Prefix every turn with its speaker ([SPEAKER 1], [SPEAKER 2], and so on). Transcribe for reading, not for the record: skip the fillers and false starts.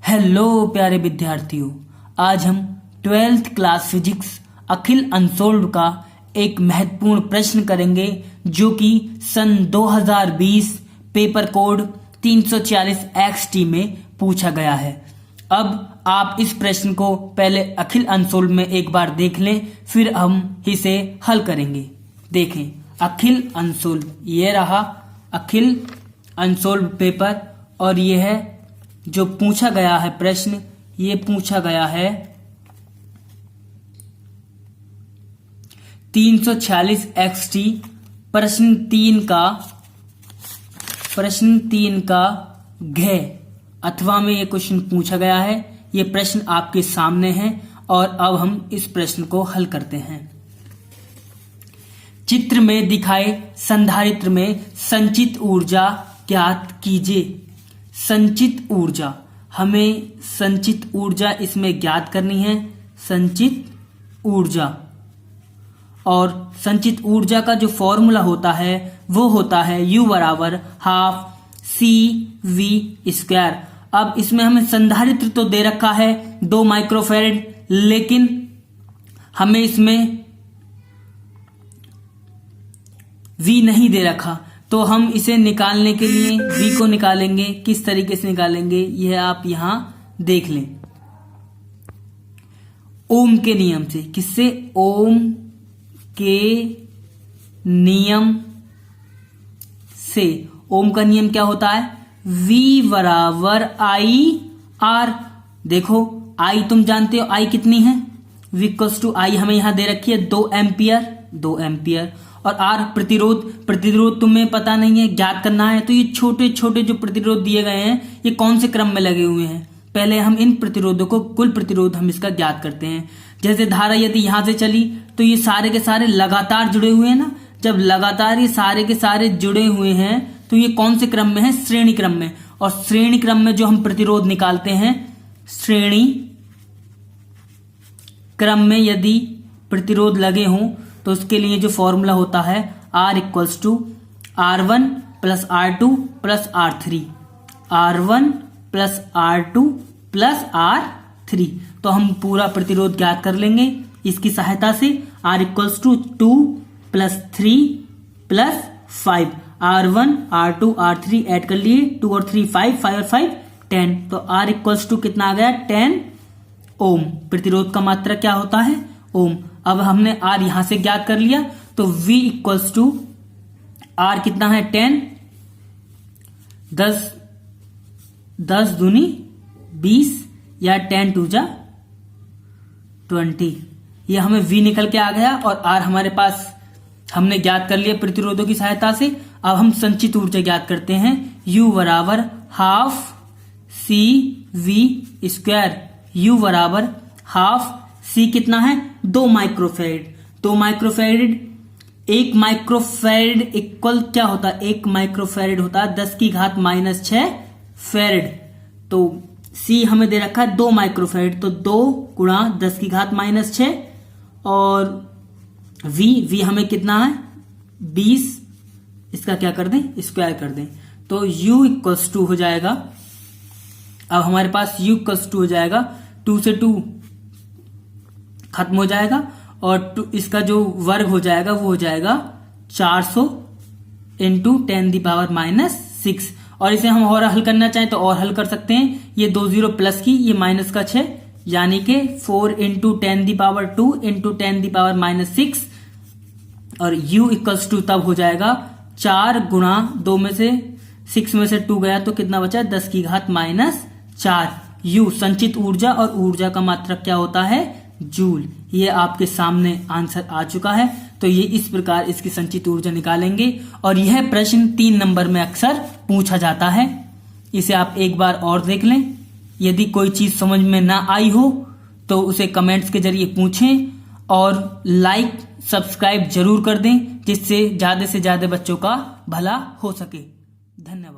[SPEAKER 1] Hello प्यारे विद्यार्थियों, आज हम 12th क्लास फिजिक्स अखिल अनसोल्व्ड का एक महत्वपूर्ण प्रश्न करेंगे जो कि सन 2020 पेपर कोड 340 XT में पूछा गया है। अब आप इस प्रश्न को पहले अखिल अनसोल्व्ड में एक बार देख लें, फिर हम इसे हल करेंगे। देखें अखिल अनसोल्व्ड, ये रहा अखिल अनसोल्व्ड पेपर और ये है जो पूछा गया है प्रश्न। ये पूछा गया है 346 XT प्रश्न 3 का घ अथवा में ये क्वेश्चन पूछा गया है। ये प्रश्न आपके सामने है और अब हम इस प्रश्न को हल करते हैं। चित्र में दिखाए संधारित्र में संचित ऊर्जा ज्ञात कीजिए। संचित ऊर्जा, हमें संचित ऊर्जा इसमें ज्ञात करनी है। संचित ऊर्जा, और संचित ऊर्जा का जो फॉर्मूला होता है वो होता है U बराबर हाफ CV²। अब इसमें हमें संधारित्र तो दे रखा है 2 माइक्रोफैरड, लेकिन हमें इसमें V नहीं दे रखा, तो हम इसे निकालने के लिए V को निकालेंगे। किस तरीके से निकालेंगे यह आप यहां देख लें। ओम के नियम से। किससे? ओम के नियम से। ओम का नियम क्या होता है? V बराबर IR। देखो I तुम जानते हो I कितनी है? V इक्वल्स टू I हमें यहां दे रखी है 2 एम्पियर। और R प्रतिरोध तुम्हें पता नहीं है, ज्ञात करना है। तो ये छोटे छोटे जो प्रतिरोध दिए गए हैं ये कौन से क्रम में लगे हुए हैं, पहले हम इन प्रतिरोधों को, कुल प्रतिरोध हम इसका ज्ञात करते हैं। जैसे धारा यदि यहां से चली तो ये सारे के सारे लगातार जुड़े हुए हैं ना। जब लगातार ये सारे के सारे जुड़े हुए हैं तो ये कौन से क्रम में है? श्रेणी क्रम में। और श्रेणी क्रम में जो हम प्रतिरोध निकालते हैं, श्रेणी क्रम में यदि प्रतिरोध लगे हों तो उसके लिए जो फॉर्मूला होता है R equals to R1 plus R2 plus R3। R1 plus R2 plus R3। तो हम पूरा प्रतिरोध ज्ञात कर लेंगे इसकी सहायता से। R equals to 2 plus 3 plus 5। R1 R2 R3 add कर लिए, 2 और 3 5 और 5 10। तो R इक्वल्स टू कितना आ गया? 10 ओम। प्रतिरोध का मात्रा क्या होता है? ओम। अब हमने R यहां से ज्ञात कर लिया, तो V इक्वल्स टू R कितना है? 10, 10 दूनी 20 या 10 2 जा 20। ये हमें V निकल के आ गया और R हमारे पास हमने ज्ञात कर लिया प्रतिरोधों की सहायता से। अब हम संचित ऊर्जा ज्ञात करते हैं। U बराबर हाफ CV²। U बराबर हाफ C कितना है? 2 माइक्रोफैरड। 2 माइक्रोफैरड, 1 माइक्रोफैरड इक्वल क्या होता है? 1 माइक्रोफैरड होता है 10⁻⁻6 फैरड। तो C हमें दे रखा है 2 माइक्रोफैरड, तो 2 गुणा 10⁻⁻6 और V हमें कितना है? 20। इसका क्या कर दें? स्क्वायर कर दें। तो U इक्वल्स टू हो जाएगा, अब हमारे पास U इक्वल्स टू हो जाएगा 2 से 2 खत्म हो जाएगा और इसका जो वर्ग हो जाएगा वो हो जाएगा 400 इंटू 10⁻⁻6। और इसे हम और हल करना चाहें तो और हल कर सकते हैं। ये 2 0 प्लस की, ये माइनस का 6, यानी कि 4 इंटू 10⁻2 इंटू 10⁻6। और U इक्वल्स टू तब हो जाएगा 4 गुणा 2 में से 6 में से 2 गया तो कितना बचा? 10⁻⁻4। U संचित ऊर्जा, और ऊर्जा का मात्रक क्या होता है? जूल। ये आपके सामने आंसर आ चुका है। तो ये इस प्रकार इसकी संचित ऊर्जा निकालेंगे और यह प्रश्न 3 नंबर में अक्सर पूछा जाता है। इसे आप एक बार और देख लें। यदि कोई चीज समझ में ना आई हो तो उसे कमेंट्स के जरिए पूछें और लाइक सब्सक्राइब जरूर कर दें, जिससे ज्यादा से ज्यादा बच्चों का भला हो सके। धन्यवाद।